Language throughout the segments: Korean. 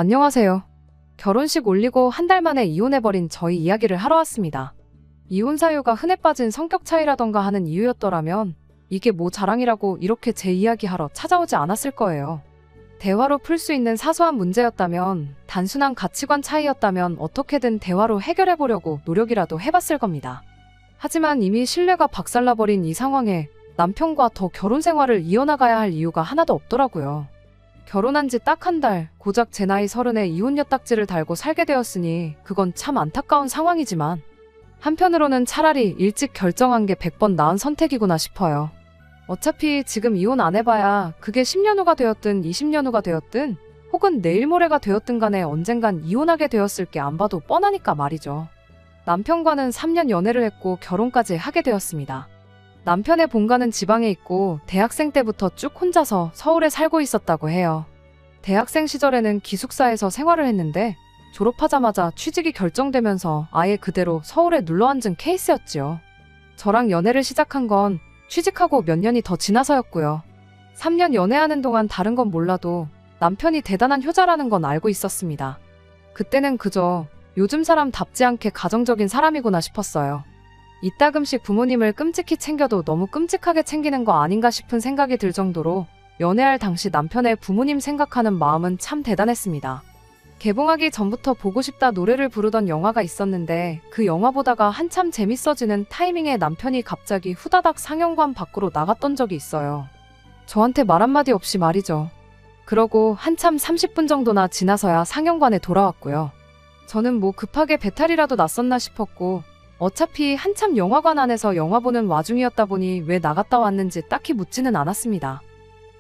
안녕하세요. 결혼식 올리고 한 달 만에 이혼해버린 저희 이야기를 하러 왔습니다. 이혼 사유가 흔해 빠진 성격 차이라던가 하는 이유였더라면 이게 뭐 자랑이라고 이렇게 제 이야기 하러 찾아오지 않았을 거예요. 대화로 풀 수 있는 사소한 문제였다면, 단순한 가치관 차이였다면 어떻게든 대화로 해결해보려고 노력이라도 해봤을 겁니다. 하지만 이미 신뢰가 박살나버린 이 상황에 남편과 더 결혼 생활을 이어나가야 할 이유가 하나도 없더라고요. 결혼한 지 딱 한 달, 고작 제 나이 30에 이혼 엿딱지를 달고 살게 되었으니 그건 참 안타까운 상황이지만 한편으로는 차라리 일찍 결정한 게 100번 나은 선택이구나 싶어요. 어차피 지금 이혼 안 해봐야 그게 10년 후가 되었든 20년 후가 되었든 혹은 내일 모레가 되었든 간에 언젠간 이혼하게 되었을 게 안 봐도 뻔하니까 말이죠. 남편과는 3년 연애를 했고 결혼까지 하게 되었습니다. 남편의 본가는 지방에 있고 대학생 때부터 쭉 혼자서 서울에 살고 있었다고 해요. 대학생 시절에는 기숙사에서 생활을 했는데 졸업하자마자 취직이 결정되면서 아예 그대로 서울에 눌러앉은 케이스였지요. 저랑 연애를 시작한 건 취직하고 몇 년이 더 지나서였고요. 3년 연애하는 동안 다른 건 몰라도 남편이 대단한 효자라는 건 알고 있었습니다. 그때는 그저 요즘 사람답지 않게 가정적인 사람이구나 싶었어요. 이따금씩 부모님을 끔찍히 챙겨도 너무 끔찍하게 챙기는 거 아닌가 싶은 생각이 들 정도로 연애할 당시 남편의 부모님 생각하는 마음은 참 대단했습니다. 개봉하기 전부터 보고 싶다 노래를 부르던 영화가 있었는데 그 영화 보다가 한참 재밌어지는 타이밍에 남편이 갑자기 후다닥 상영관 밖으로 나갔던 적이 있어요. 저한테 말 한마디 없이 말이죠. 그러고 한참 30분 정도나 지나서야 상영관에 돌아왔고요. 저는 뭐 급하게 배탈이라도 났었나 싶었고 어차피 한참 영화관 안에서 영화 보는 와중이었다 보니 왜 나갔다 왔는지 딱히 묻지는 않았습니다.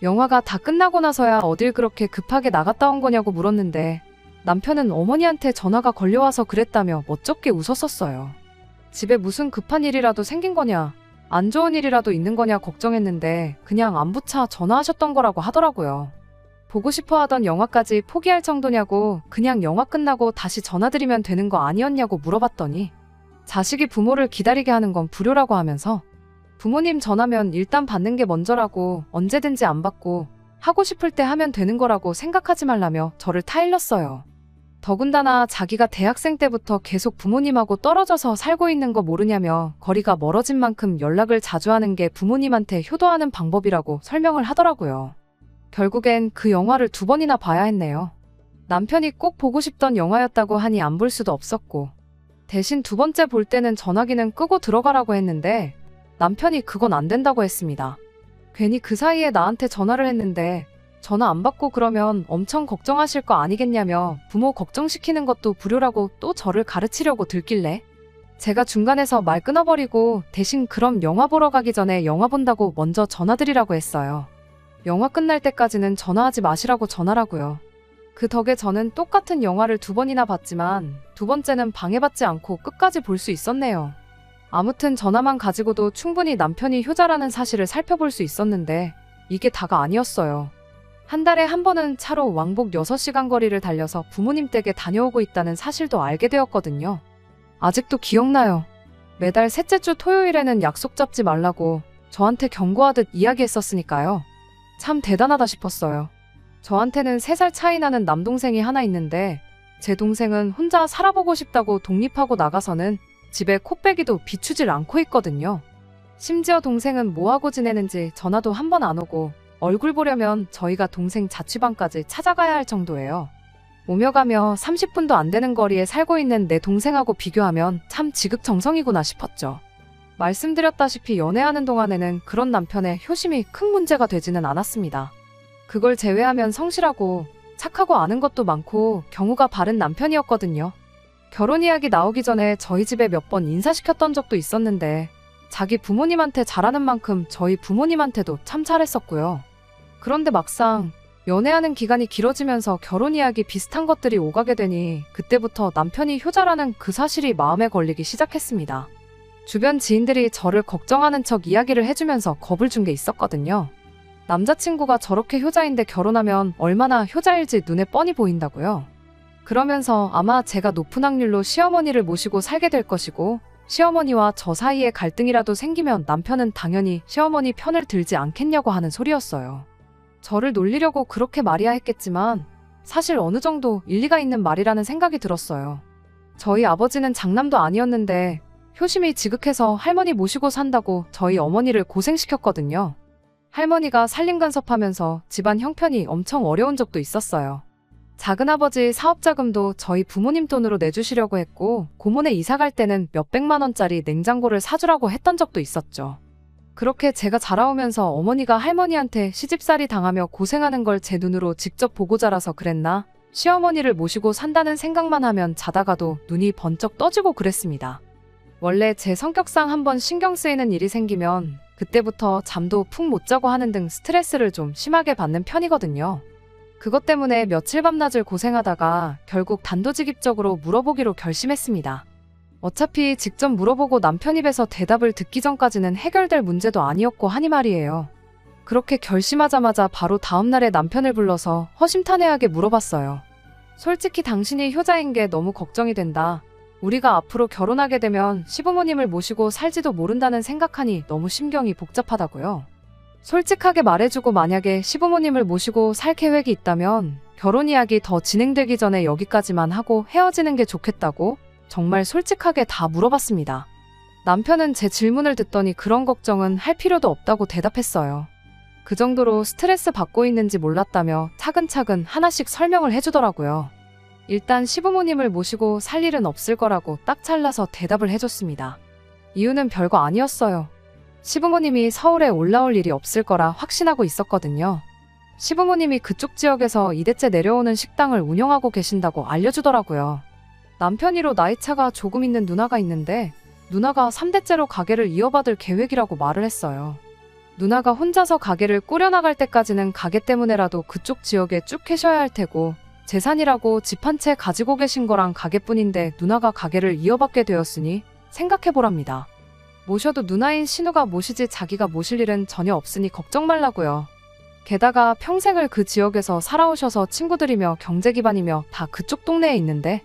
영화가 다 끝나고 나서야 어딜 그렇게 급하게 나갔다 온 거냐고 물었는데 남편은 어머니한테 전화가 걸려와서 그랬다며 멋쩍게 웃었었어요. 집에 무슨 급한 일이라도 생긴 거냐, 안 좋은 일이라도 있는 거냐 걱정했는데 그냥 안부차 전화하셨던 거라고 하더라고요. 보고 싶어 하던 영화까지 포기할 정도냐고 그냥 영화 끝나고 다시 전화드리면 되는 거 아니었냐고 물어봤더니 자식이 부모를 기다리게 하는 건 불효라고 하면서 부모님 전화면 일단 받는 게 먼저라고 언제든지 안 받고 하고 싶을 때 하면 되는 거라고 생각하지 말라며 저를 타일렀어요. 더군다나 자기가 대학생 때부터 계속 부모님하고 떨어져서 살고 있는 거 모르냐며 거리가 멀어진 만큼 연락을 자주 하는 게 부모님한테 효도하는 방법이라고 설명을 하더라고요. 결국엔 그 영화를 2번이나 봐야 했네요. 남편이 꼭 보고 싶던 영화였다고 하니 안 볼 수도 없었고 대신 2번째 볼 때는 전화기는 끄고 들어가라고 했는데 남편이 그건 안 된다고 했습니다. 괜히 그 사이에 나한테 전화를 했는데 전화 안 받고 그러면 엄청 걱정하실 거 아니겠냐며 부모 걱정시키는 것도 불효라고 또 저를 가르치려고 들길래 제가 중간에서 말 끊어버리고 대신 그럼 영화 보러 가기 전에 영화 본다고 먼저 전화드리라고 했어요. 영화 끝날 때까지는 전화하지 마시라고 전화라고요. 그 덕에 저는 똑같은 영화를 2번이나 봤지만 2번째는 방해받지 않고 끝까지 볼 수 있었네요. 아무튼 전화만 가지고도 충분히 남편이 효자라는 사실을 살펴볼 수 있었는데 이게 다가 아니었어요. 한 달에 한 번은 차로 왕복 6시간 거리를 달려서 부모님 댁에 다녀오고 있다는 사실도 알게 되었거든요. 아직도 기억나요. 매달 셋째 주 토요일에는 약속 잡지 말라고 저한테 경고하듯 이야기했었으니까요. 참 대단하다 싶었어요. 저한테는 3살 차이 나는 남동생이 하나 있는데 제 동생은 혼자 살아보고 싶다고 독립하고 나가서는 집에 코빼기도 비추질 않고 있거든요. 심지어 동생은 뭐하고 지내는지 전화도 한 번 안 오고 얼굴 보려면 저희가 동생 자취방까지 찾아가야 할 정도예요. 오며 가며 30분도 안 되는 거리에 살고 있는 내 동생하고 비교하면 참 지극정성이구나 싶었죠. 말씀드렸다시피 연애하는 동안에는 그런 남편의 효심이 큰 문제가 되지는 않았습니다. 그걸 제외하면 성실하고 착하고 아는 것도 많고 경우가 바른 남편이었거든요. 결혼 이야기 나오기 전에 저희 집에 몇 번 인사시켰던 적도 있었는데 자기 부모님한테 잘하는 만큼 저희 부모님한테도 참 잘했었고요. 그런데 막상 연애하는 기간이 길어지면서 결혼 이야기 비슷한 것들이 오가게 되니 그때부터 남편이 효자라는 그 사실이 마음에 걸리기 시작했습니다. 주변 지인들이 저를 걱정하는 척 이야기를 해주면서 겁을 준 게 있었거든요. 남자친구가 저렇게 효자인데 결혼하면 얼마나 효자일지 눈에 뻔히 보인다고요. 그러면서 아마 제가 높은 확률로 시어머니를 모시고 살게 될 것이고 시어머니와 저 사이에 갈등이라도 생기면 남편은 당연히 시어머니 편을 들지 않겠냐고 하는 소리였어요. 저를 놀리려고 그렇게 말이야 했겠지만 사실 어느 정도 일리가 있는 말이라는 생각이 들었어요. 저희 아버지는 장남도 아니었는데 효심이 지극해서 할머니 모시고 산다고 저희 어머니를 고생시켰거든요. 할머니가 살림간섭하면서 집안 형편이 엄청 어려운 적도 있었어요. 작은아버지 사업자금도 저희 부모님 돈으로 내주시려고 했고 고모네 이사 갈 때는 몇백만 원짜리 냉장고를 사주라고 했던 적도 있었죠. 그렇게 제가 자라오면서 어머니가 할머니한테 시집살이 당하며 고생하는 걸 제 눈으로 직접 보고 자라서 그랬나? 시어머니를 모시고 산다는 생각만 하면 자다가도 눈이 번쩍 떠지고 그랬습니다. 원래 제 성격상 한번 신경 쓰이는 일이 생기면 그때부터 잠도 푹 못 자고 하는 등 스트레스를 좀 심하게 받는 편이거든요. 그것 때문에 며칠 밤낮을 고생하다가 결국 단도직입적으로 물어보기로 결심했습니다. 어차피 직접 물어보고 남편 입에서 대답을 듣기 전까지는 해결될 문제도 아니었고 하니 말이에요. 그렇게 결심하자마자 바로 다음날에 남편을 불러서 허심탄회하게 물어봤어요. 솔직히 당신이 효자인 게 너무 걱정이 된다. 우리가 앞으로 결혼하게 되면 시부모님을 모시고 살지도 모른다는 생각하니 너무 심경이 복잡하다고요. 솔직하게 말해주고 만약에 시부모님을 모시고 살 계획이 있다면 결혼 이야기 더 진행되기 전에 여기까지만 하고 헤어지는 게 좋겠다고 정말 솔직하게 다 물어봤습니다. 남편은 제 질문을 듣더니 그런 걱정은 할 필요도 없다고 대답했어요. 그 정도로 스트레스 받고 있는지 몰랐다며 차근차근 하나씩 설명을 해주더라고요. 일단 시부모님을 모시고 살 일은 없을 거라고 딱 잘라서 대답을 해줬습니다. 이유는 별거 아니었어요. 시부모님이 서울에 올라올 일이 없을 거라 확신하고 있었거든요. 시부모님이 그쪽 지역에서 2대째 내려오는 식당을 운영하고 계신다고 알려주더라고요. 남편이로 나이차가 조금 있는 누나가 있는데 누나가 3대째로 가게를 이어받을 계획이라고 말을 했어요. 누나가 혼자서 가게를 꾸려나갈 때까지는 가게 때문에라도 그쪽 지역에 쭉 계셔야 할 테고 재산이라고 집 한 채 가지고 계신 거랑 가게뿐인데 누나가 가게를 이어받게 되었으니 생각해보랍니다. 모셔도 누나인 신우가 모시지 자기가 모실 일은 전혀 없으니 걱정 말라고요. 게다가 평생을 그 지역에서 살아오셔서 친구들이며 경제 기반이며 다 그쪽 동네에 있는데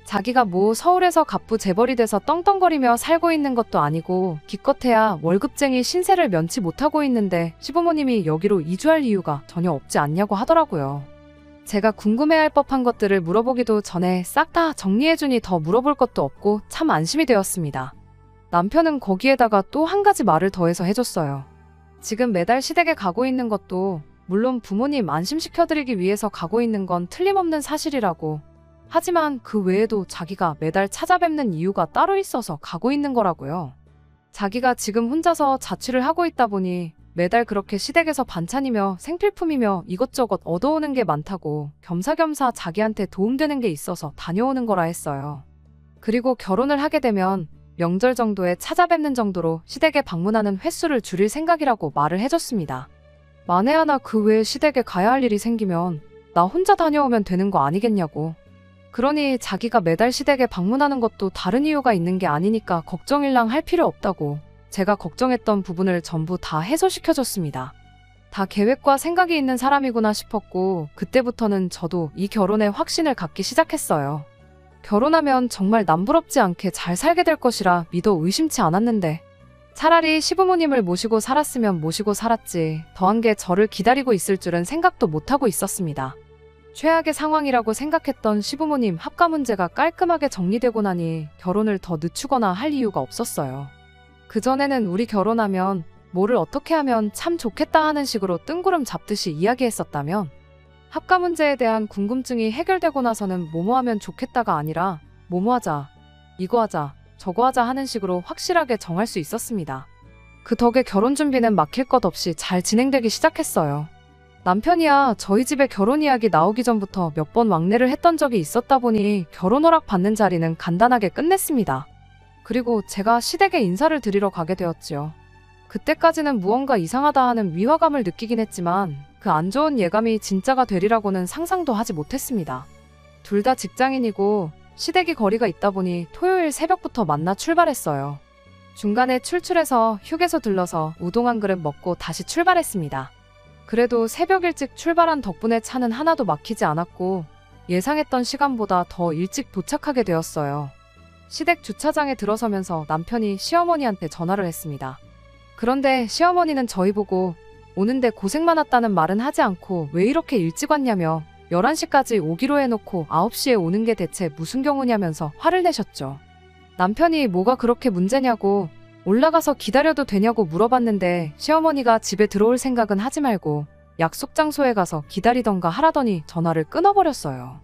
자기가 뭐 서울에서 갑부 재벌이 돼서 떵떵거리며 살고 있는 것도 아니고 기껏해야 월급쟁이 신세를 면치 못하고 있는데 시부모님이 여기로 이주할 이유가 전혀 없지 않냐고 하더라고요. 제가 궁금해할 법한 것들을 물어보기도 전에 싹 다 정리해주니 더 물어볼 것도 없고 참 안심이 되었습니다. 남편은 거기에다가 또 한 가지 말을 더해서 해줬어요. 지금 매달 시댁에 가고 있는 것도 물론 부모님 안심시켜드리기 위해서 가고 있는 건 틀림없는 사실이라고. 하지만 그 외에도 자기가 매달 찾아뵙는 이유가 따로 있어서 가고 있는 거라고요. 자기가 지금 혼자서 자취를 하고 있다 보니 매달 그렇게 시댁에서 반찬이며 생필품이며 이것저것 얻어오는 게 많다고 겸사겸사 자기한테 도움되는 게 있어서 다녀오는 거라 했어요. 그리고 결혼을 하게 되면 명절 정도에 찾아뵙는 정도로 시댁에 방문하는 횟수를 줄일 생각이라고 말을 해줬습니다. 만에 하나 그 외에 시댁에 가야 할 일이 생기면 나 혼자 다녀오면 되는 거 아니겠냐고. 그러니 자기가 매달 시댁에 방문하는 것도 다른 이유가 있는 게 아니니까 걱정일랑 할 필요 없다고 제가 걱정했던 부분을 전부 다 해소시켜줬습니다. 다 계획과 생각이 있는 사람이구나 싶었고 그때부터는 저도 이 결혼에 확신을 갖기 시작했어요. 결혼하면 정말 남부럽지 않게 잘 살게 될 것이라 믿어 의심치 않았는데 차라리 시부모님을 모시고 살았으면 모시고 살았지 더한 게 저를 기다리고 있을 줄은 생각도 못하고 있었습니다. 최악의 상황이라고 생각했던 시부모님 합가 문제가 깔끔하게 정리되고 나니 결혼을 더 늦추거나 할 이유가 없었어요. 그전에는 우리 결혼하면 뭐를 어떻게 하면 참 좋겠다 하는 식으로 뜬구름 잡듯이 이야기했었다면 합가 문제에 대한 궁금증이 해결되고 나서는 뭐뭐 하면 좋겠다가 아니라 뭐뭐 하자, 이거 하자, 저거 하자 하는 식으로 확실하게 정할 수 있었습니다. 그 덕에 결혼 준비는 막힐 것 없이 잘 진행되기 시작했어요. 남편이야 저희 집에 결혼 이야기 나오기 전부터 몇 번 왕래를 했던 적이 있었다 보니 결혼 허락 받는 자리는 간단하게 끝냈습니다. 그리고 제가 시댁에 인사를 드리러 가게 되었지요. 그때까지는 무언가 이상하다 하는 위화감을 느끼긴 했지만 그 안 좋은 예감이 진짜가 되리라고는 상상도 하지 못했습니다. 둘 다 직장인이고 시댁이 거리가 있다 보니 토요일 새벽부터 만나 출발했어요. 중간에 출출해서 휴게소 들러서 우동 한 그릇 먹고 다시 출발했습니다. 그래도 새벽 일찍 출발한 덕분에 차는 하나도 막히지 않았고 예상했던 시간보다 더 일찍 도착하게 되었어요. 시댁 주차장에 들어서면서 남편이 시어머니한테 전화를 했습니다. 그런데 시어머니는 저희 보고 오는데 고생 많았다는 말은 하지 않고 왜 이렇게 일찍 왔냐며 11시까지 오기로 해놓고 9시에 오는 게 대체 무슨 경우냐면서 화를 내셨죠. 남편이 뭐가 그렇게 문제냐고 올라가서 기다려도 되냐고 물어봤는데 시어머니가 집에 들어올 생각은 하지 말고 약속 장소에 가서 기다리던가 하라더니 전화를 끊어버렸어요.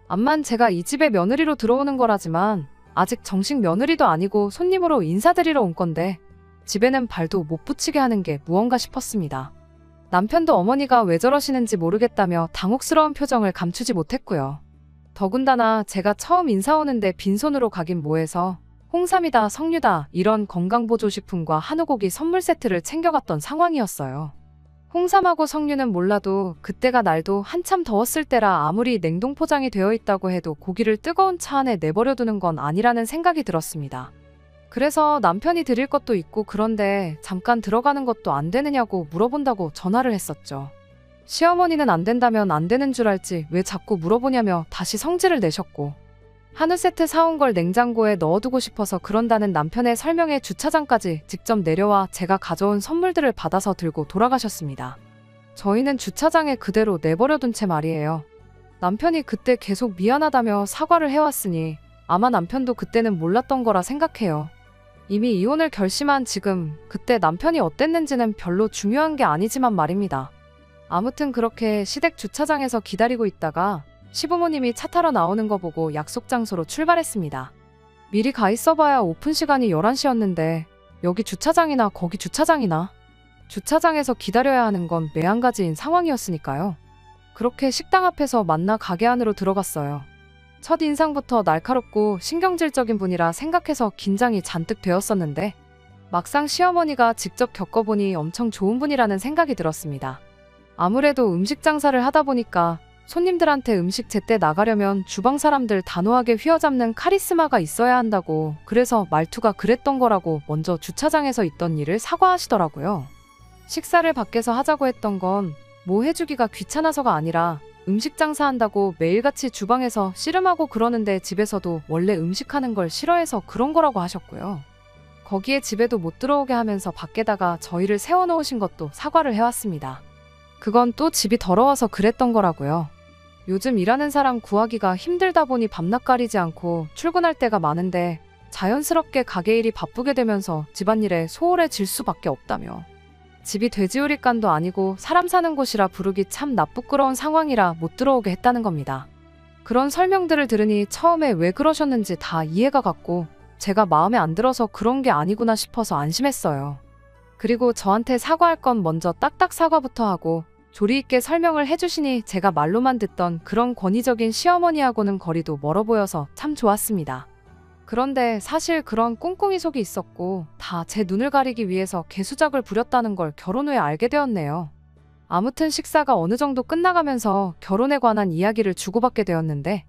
암만 제가 이 집에 며느리로 들어오는 거라지만 아직 정식 며느리도 아니고 손님으로 인사드리러 온 건데 집에는 발도 못 붙이게 하는 게 무언가 싶었습니다. 남편도 어머니가 왜 저러시는지 모르겠다며 당혹스러운 표정을 감추지 못했고요. 더군다나 제가 처음 인사 오는데 빈손으로 가긴 뭐해서 홍삼이다 석류다 이런 건강보조식품과 한우고기 선물 세트를 챙겨갔던 상황이었어요. 홍삼하고 석류는 몰라도 그때가 날도 한참 더웠을 때라 아무리 냉동 포장이 되어 있다고 해도 고기를 뜨거운 차 안에 내버려두는 건 아니라는 생각이 들었습니다. 그래서 남편이 드릴 것도 있고 그런데 잠깐 들어가는 것도 안 되느냐고 물어본다고 전화를 했었죠. 시어머니는 안 된다면 안 되는 줄 알지 왜 자꾸 물어보냐며 다시 성질을 내셨고 한우 세트 사온 걸 냉장고에 넣어두고 싶어서 그런다는 남편의 설명에 주차장까지 직접 내려와 제가 가져온 선물들을 받아서 들고 돌아가셨습니다. 저희는 주차장에 그대로 내버려둔 채 말이에요. 남편이 그때 계속 미안하다며 사과를 해왔으니 아마 남편도 그때는 몰랐던 거라 생각해요. 이미 이혼을 결심한 지금 그때 남편이 어땠는지는 별로 중요한 게 아니지만 말입니다. 아무튼 그렇게 시댁 주차장에서 기다리고 있다가 시부모님이 차 타러 나오는 거 보고 약속 장소로 출발했습니다. 미리 가 있어봐야 오픈 시간이 11시였는데 여기 주차장이나 거기 주차장이나 주차장에서 기다려야 하는 건 매한가지인 상황이었으니까요. 그렇게 식당 앞에서 만나 가게 안으로 들어갔어요. 첫 인상부터 날카롭고 신경질적인 분이라 생각해서 긴장이 잔뜩 되었었는데 막상 시어머니가 직접 겪어보니 엄청 좋은 분이라는 생각이 들었습니다. 아무래도 음식 장사를 하다 보니까 손님들한테 음식 제때 나가려면 주방 사람들 단호하게 휘어잡는 카리스마가 있어야 한다고 그래서 말투가 그랬던 거라고 먼저 주차장에서 있던 일을 사과하시더라고요. 식사를 밖에서 하자고 했던 건 뭐 해주기가 귀찮아서가 아니라 음식 장사한다고 매일같이 주방에서 씨름하고 그러는데 집에서도 원래 음식하는 걸 싫어해서 그런 거라고 하셨고요. 거기에 집에도 못 들어오게 하면서 밖에다가 저희를 세워놓으신 것도 사과를 해왔습니다. 그건 또 집이 더러워서 그랬던 거라고요. 요즘 일하는 사람 구하기가 힘들다 보니 밤낮 가리지 않고 출근할 때가 많은데 자연스럽게 가게 일이 바쁘게 되면서 집안일에 소홀해질 수밖에 없다며. 집이 돼지우리간도 아니고 사람 사는 곳이라 부르기 참 나쁘끄러운 상황이라 못 들어오게 했다는 겁니다. 그런 설명들을 들으니 처음에 왜 그러셨는지 다 이해가 갔고 제가 마음에 안 들어서 그런 게 아니구나 싶어서 안심했어요. 그리고 저한테 사과할 건 먼저 딱딱 사과부터 하고 조리 있게 설명을 해주시니 제가 말로만 듣던 그런 권위적인 시어머니하고는 거리도 멀어 보여서 참 좋았습니다. 그런데 사실 그런 꿍꿍이 속이 있었고 다 제 눈을 가리기 위해서 개수작을 부렸다는 걸 결혼 후에 알게 되었네요. 아무튼 식사가 어느 정도 끝나가면서 결혼에 관한 이야기를 주고받게 되었는데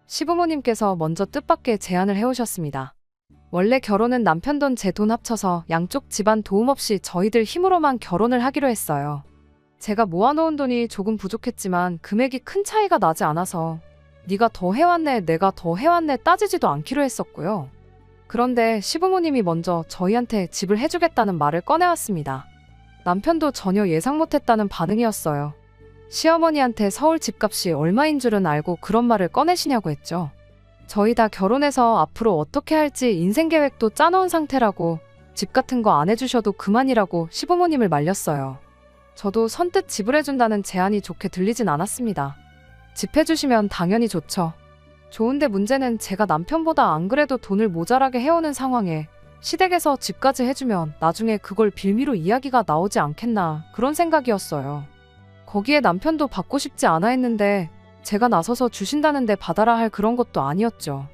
시부모님께서 먼저 뜻밖의 제안을 해오셨습니다. 원래 결혼은 남편 돈 제 돈 합쳐서 양쪽 집안 도움 없이 저희들 힘으로만 결혼을 하기로 했어요. 제가 모아놓은 돈이 조금 부족했지만 금액이 큰 차이가 나지 않아서 네가 더 해왔네 내가 더 해왔네 따지지도 않기로 했었고요. 그런데 시부모님이 먼저 저희한테 집을 해주겠다는 말을 꺼내왔습니다. 남편도 전혀 예상 못했다는 반응이었어요. 시어머니한테 서울 집값이 얼마인 줄은 알고 그런 말을 꺼내시냐고 했죠. 저희 다 결혼해서 앞으로 어떻게 할지 인생 계획도 짜놓은 상태라고 집 같은 거 안 해주셔도 그만이라고 시부모님을 말렸어요. 저도 선뜻 집을 해준다는 제안이 좋게 들리진 않았습니다. 집 해주시면 당연히 좋죠. 좋은데 문제는 제가 남편보다 안 그래도 돈을 모자라게 해오는 상황에 시댁에서 집까지 해주면 나중에 그걸 빌미로 이야기가 나오지 않겠나 그런 생각이었어요. 거기에 남편도 받고 싶지 않아 했는데 제가 나서서 주신다는데 받아라 할 그런 것도 아니었죠.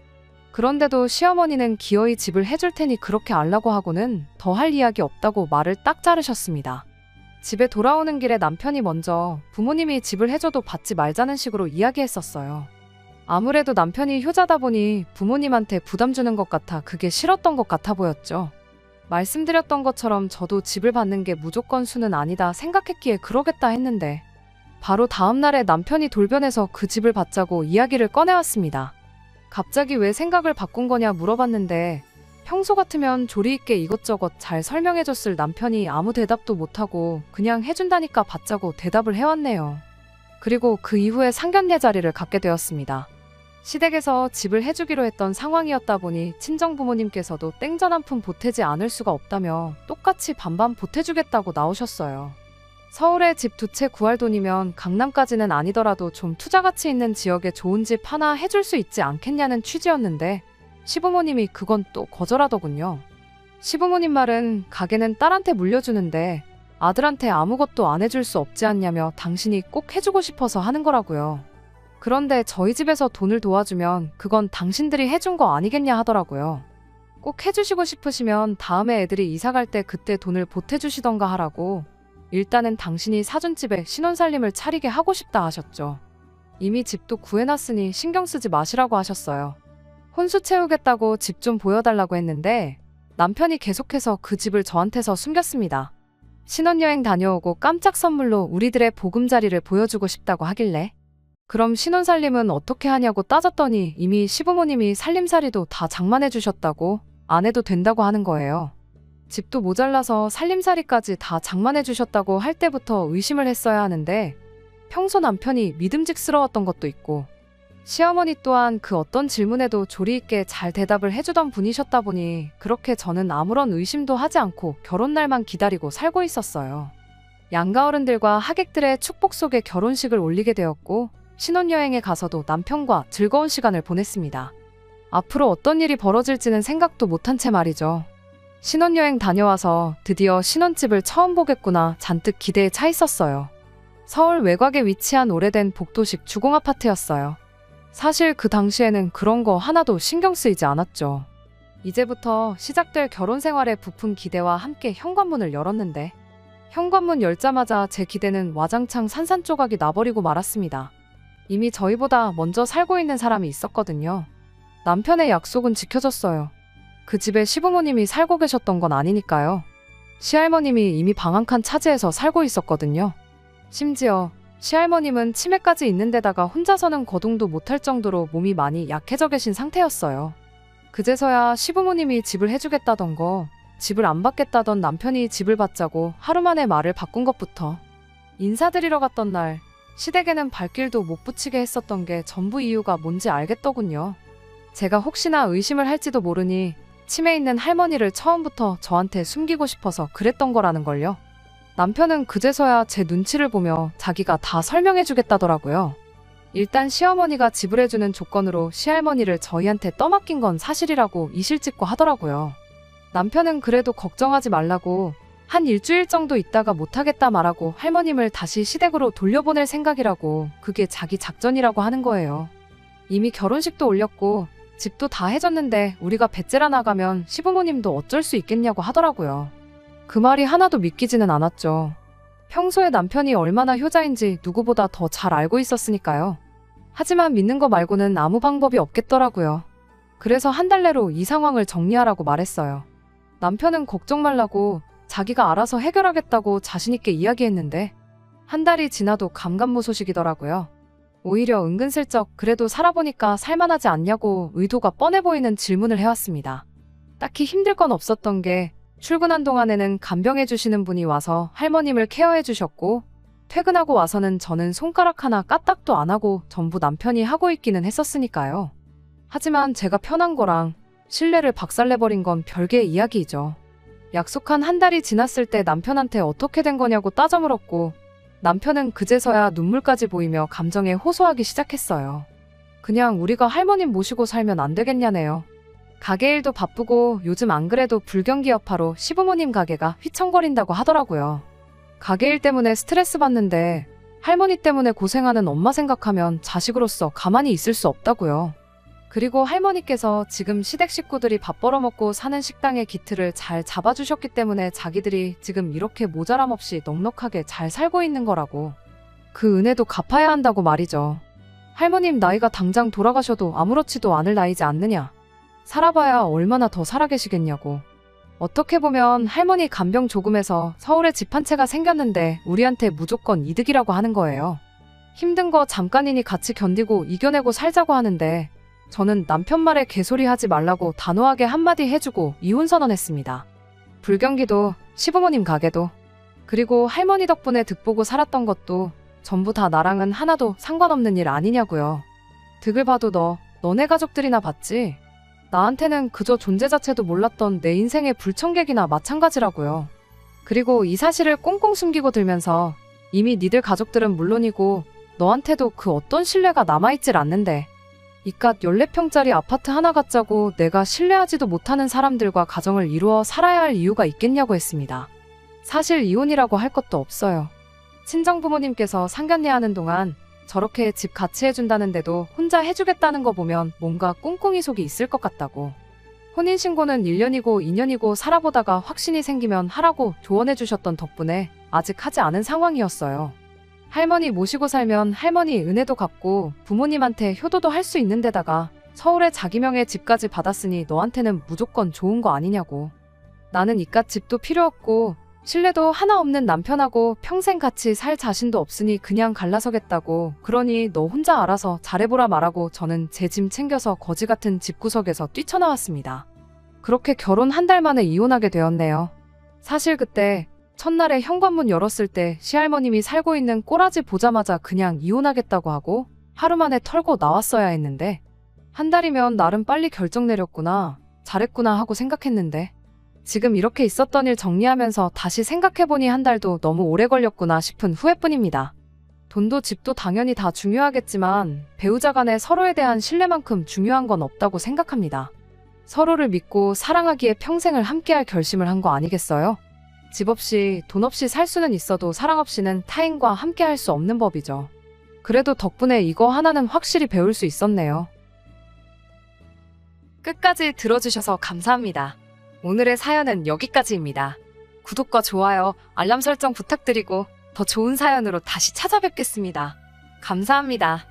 그런데도 시어머니는 기어이 집을 해줄 테니 그렇게 알라고 하고는 더 할 이야기 없다고 말을 딱 자르셨습니다. 집에 돌아오는 길에 남편이 먼저 부모님이 집을 해줘도 받지 말자는 식으로 이야기했었어요. 아무래도 남편이 효자다 보니 부모님한테 부담 주는 것 같아 그게 싫었던 것 같아 보였죠. 말씀드렸던 것처럼 저도 집을 받는 게 무조건 수는 아니다 생각했기에 그러겠다 했는데 바로 다음 날에 남편이 돌변해서 그 집을 받자고 이야기를 꺼내왔습니다. 갑자기 왜 생각을 바꾼 거냐 물어봤는데 평소 같으면 조리 있게 이것저것 잘 설명해줬을 남편이 아무 대답도 못하고 그냥 해준다니까 받자고 대답을 해왔네요. 그리고 그 이후에 상견례 자리를 갖게 되었습니다. 시댁에서 집을 해주기로 했던 상황이었다 보니 친정부모님께서도 땡전 한 푼 보태지 않을 수가 없다며 똑같이 반반 보태주겠다고 나오셨어요. 서울에 집 두 채 구할 돈이면 강남까지는 아니더라도 좀 투자가치 있는 지역에 좋은 집 하나 해줄 수 있지 않겠냐는 취지였는데 시부모님이 그건 또 거절하더군요. 시부모님 말은 가게는 딸한테 물려주는데 아들한테 아무것도 안 해줄 수 없지 않냐며 당신이 꼭 해주고 싶어서 하는 거라고요. 그런데 저희 집에서 돈을 도와주면 그건 당신들이 해준 거 아니겠냐 하더라고요. 꼭 해주시고 싶으시면 다음에 애들이 이사 갈 때 그때 돈을 보태주시던가 하라고 일단은 당신이 사준 집에 신혼살림을 차리게 하고 싶다 하셨죠. 이미 집도 구해놨으니 신경 쓰지 마시라고 하셨어요. 혼수 채우겠다고 집 좀 보여달라고 했는데 남편이 계속해서 그 집을 저한테서 숨겼습니다. 신혼여행 다녀오고 깜짝 선물로 우리들의 보금자리를 보여주고 싶다고 하길래 그럼 신혼살림은 어떻게 하냐고 따졌더니 이미 시부모님이 살림살이도 다 장만해 주셨다고 안 해도 된다고 하는 거예요. 집도 모자라서 살림살이까지 다 장만해 주셨다고 할 때부터 의심을 했어야 하는데 평소 남편이 믿음직스러웠던 것도 있고 시어머니 또한 그 어떤 질문에도 조리 있게 잘 대답을 해주던 분이셨다 보니 그렇게 저는 아무런 의심도 하지 않고 결혼날만 기다리고 살고 있었어요. 양가어른들과 하객들의 축복 속에 결혼식을 올리게 되었고 신혼여행에 가서도 남편과 즐거운 시간을 보냈습니다. 앞으로 어떤 일이 벌어질지는 생각도 못한 채 말이죠. 신혼여행 다녀와서 드디어 신혼집을 처음 보겠구나 잔뜩 기대에 차 있었어요. 서울 외곽에 위치한 오래된 복도식 주공아파트였어요. 사실 그 당시에는 그런 거 하나도 신경 쓰이지 않았죠. 이제부터 시작될 결혼 생활에 부푼 기대와 함께 현관문을 열었는데 현관문 열자마자 제 기대는 와장창 산산조각이 나버리고 말았습니다. 이미 저희보다 먼저 살고 있는 사람이 있었거든요. 남편의 약속은 지켜졌어요. 그 집에 시부모님이 살고 계셨던 건 아니니까요. 시할머님이 이미 방 한 칸 차지해서 살고 있었거든요. 심지어 시할머님은 치매까지 있는 데다가 혼자서는 거동도 못할 정도로 몸이 많이 약해져 계신 상태였어요. 그제서야 시부모님이 집을 해주겠다던 거, 집을 안 받겠다던 남편이 집을 받자고 하루 만에 말을 바꾼 것부터 인사드리러 갔던 날 시댁에는 발길도 못 붙이게 했었던 게 전부 이유가 뭔지 알겠더군요. 제가 혹시나 의심을 할지도 모르니 치매 있는 할머니를 처음부터 저한테 숨기고 싶어서 그랬던 거라는 걸요. 남편은 그제서야 제 눈치를 보며 자기가 다 설명해 주겠다더라고요. 일단 시어머니가 지불해주는 조건으로 시할머니를 저희한테 떠맡긴 건 사실이라고 이실직고 하더라고요. 남편은 그래도 걱정하지 말라고 한 일주일 정도 있다가 못하겠다 말하고 할머님을 다시 시댁으로 돌려보낼 생각이라고 그게 자기 작전이라고 하는 거예요. 이미 결혼식도 올렸고 집도 다 해줬는데 우리가 배째라 나가면 시부모님도 어쩔 수 있겠냐고 하더라고요. 그 말이 하나도 믿기지는 않았죠. 평소에 남편이 얼마나 효자인지 누구보다 더 잘 알고 있었으니까요. 하지만 믿는 거 말고는 아무 방법이 없겠더라고요. 그래서 한 달 내로 이 상황을 정리하라고 말했어요. 남편은 걱정 말라고 자기가 알아서 해결하겠다고 자신있게 이야기했는데 한 달이 지나도 감감무소식이더라고요. 오히려 은근슬쩍 그래도 살아보니까 살만하지 않냐고 의도가 뻔해 보이는 질문을 해왔습니다. 딱히 힘들 건 없었던 게 출근한 동안에는 간병해주시는 분이 와서 할머님을 케어해주셨고 퇴근하고 와서는 저는 손가락 하나 까딱도 안 하고 전부 남편이 하고 있기는 했었으니까요. 하지만 제가 편한 거랑 신뢰를 박살내버린 건 별개의 이야기이죠. 약속한 한 달이 지났을 때 남편한테 어떻게 된 거냐고 따져 물었고 남편은 그제서야 눈물까지 보이며 감정에 호소하기 시작했어요. 그냥 우리가 할머님 모시고 살면 안 되겠냐네요. 가게 일도 바쁘고 요즘 안 그래도 불경기 여파로 시부모님 가게가 휘청거린다고 하더라고요. 가게 일 때문에 스트레스 받는데 할머니 때문에 고생하는 엄마 생각하면 자식으로서 가만히 있을 수 없다고요. 그리고 할머니께서 지금 시댁 식구들이 밥 벌어먹고 사는 식당의 기틀을 잘 잡아주셨기 때문에 자기들이 지금 이렇게 모자람 없이 넉넉하게 잘 살고 있는 거라고. 그 은혜도 갚아야 한다고 말이죠. 할머님 나이가 당장 돌아가셔도 아무렇지도 않을 나이지 않느냐. 살아봐야 얼마나 더 살아계시겠냐고. 어떻게 보면 할머니 간병 조금해서 서울에 집 한 채가 생겼는데 우리한테 무조건 이득이라고 하는 거예요. 힘든 거 잠깐이니 같이 견디고 이겨내고 살자고 하는데 저는 남편 말에 개소리 하지 말라고 단호하게 한마디 해주고 이혼 선언했습니다. 불경기도 시부모님 가게도 그리고 할머니 덕분에 득보고 살았던 것도 전부 다 나랑은 하나도 상관없는 일 아니냐고요. 득을 봐도 너네 가족들이나 봤지? 나한테는 그저 존재 자체도 몰랐던 내 인생의 불청객이나 마찬가지라고요. 그리고 이 사실을 꽁꽁 숨기고 들면서 이미 니들 가족들은 물론이고 너한테도 그 어떤 신뢰가 남아있질 않는데 이깟 14평짜리 아파트 하나 갖자고 내가 신뢰하지도 못하는 사람들과 가정을 이루어 살아야 할 이유가 있겠냐고 했습니다. 사실 이혼이라고 할 것도 없어요. 친정 부모님께서 상견례하는 동안 저렇게 집 같이 해준다는데도 혼자 해주겠다는 거 보면 뭔가 꿍꿍이 속이 있을 것 같다고. 혼인신고는 1년이고 2년이고 살아보다가 확신이 생기면 하라고 조언해 주셨던 덕분에 아직 하지 않은 상황이었어요. 할머니 모시고 살면 할머니 은혜도 갚고 부모님한테 효도도 할 수 있는 데다가 서울에 자기 명의 집까지 받았으니 너한테는 무조건 좋은 거 아니냐고. 나는 이깟 집도 필요 없고 신뢰도 하나 없는 남편하고 평생 같이 살 자신도 없으니 그냥 갈라서겠다고. 그러니 너 혼자 알아서 잘해보라 말하고 저는 제 짐 챙겨서 거지 같은 집구석에서 뛰쳐나왔습니다. 그렇게 결혼 한 달 만에 이혼하게 되었네요. 사실 그때 첫날에 현관문 열었을 때 시할머님이 살고 있는 꼬라지 보자마자 그냥 이혼하겠다고 하고 하루 만에 털고 나왔어야 했는데 한 달이면 나름 빨리 결정 내렸구나, 잘했구나 하고 생각했는데 지금 이렇게 있었던 일 정리하면서 다시 생각해보니 한 달도 너무 오래 걸렸구나 싶은 후회뿐입니다. 돈도 집도 당연히 다 중요하겠지만 배우자 간에 서로에 대한 신뢰만큼 중요한 건 없다고 생각합니다. 서로를 믿고 사랑하기에 평생을 함께할 결심을 한 거 아니겠어요? 집 없이 돈 없이 살 수는 있어도 사랑 없이는 타인과 함께할 수 없는 법이죠. 그래도 덕분에 이거 하나는 확실히 배울 수 있었네요. 끝까지 들어주셔서 감사합니다. 오늘의 사연은 여기까지입니다. 구독과 좋아요, 알람 설정 부탁드리고 더 좋은 사연으로 다시 찾아뵙겠습니다. 감사합니다.